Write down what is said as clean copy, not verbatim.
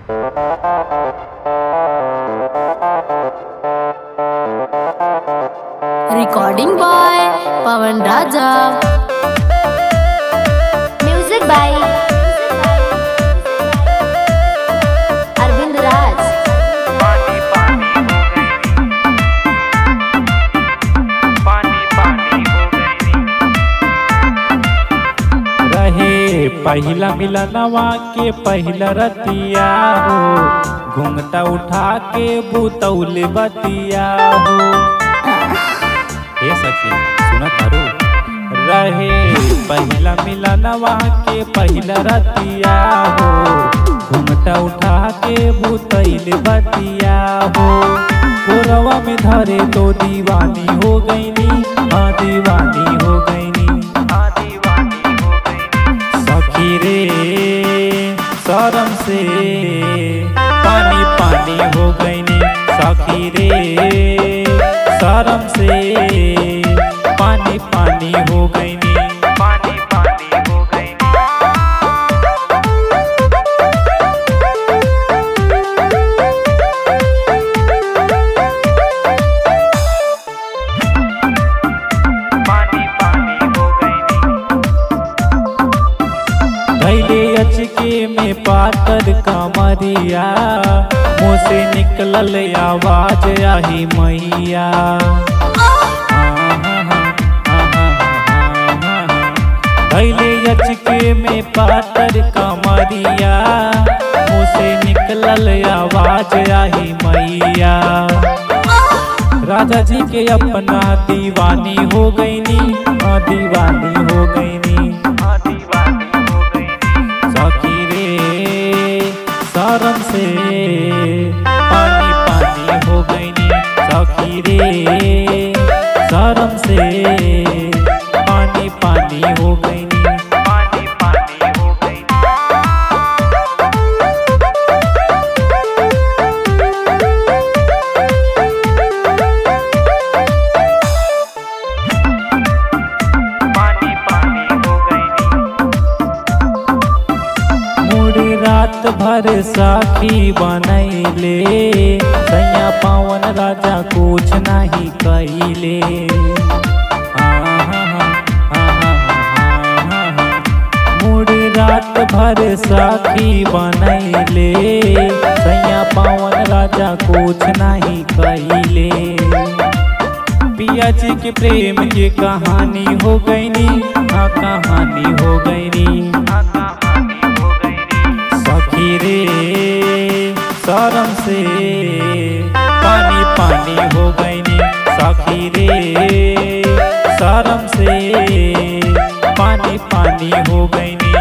Recording by Pawan Raja. Music by Arvind Raj. पानी पानी हो गई, पानी पानी हो गई। रहे पहिला मिलनवा के पहिला रतिया हो, घूंघटा उठा के बुतौले बतिया हो। हे सखी सुना तारू, रहे पहिला मिलनवा के पहिला रतिया हो, घूंघटा उठा के बुतौले बतिया हो। कोरवा में धरे तो दीवानी हो गईनी, हाँ दीवानी हो गईनी, हाँ दीवानी हो गईनी। सखी रे शरम से पानी पानी हो गईनी, सखी रे शरम से पानी पानी हो गईनी, पानी पानी हो गईनी। पानी पानी हो गईनी। धैले अचके में पातर कमरिया, मुँह से निकलल आवाज आही मैया। धैले अचके में पातर कमरिया, मुँह से निकलल आवाज आही मैया। राजा जी के अपना दीवानी हो गईनी, हाँ दीवानी हो गईनी, हाँ दीवानी हो गईनी। सखी रे शरम से पानी पानी हो गईनी, सखी रे शरम से पानी पानी हो गईनी, पानी पानी हो गईनी। पानी पानी हो गईनी। मोरे रात भर साखी बनैले, सैया पावन राजा कुछ नहीं कैले। मोरे रात भर साखी बनैले, सैया पावन राजा कुछ नहीं कैले। पिया जी के प्रेम की कहानी हो गईनी, हाँ कहानी हो गईनी, हाँ कहानी हो गईनी। सखी रे शरम से पानी पानी हो गईनी, सखी रे शरम से पानी पानी हो गईनी।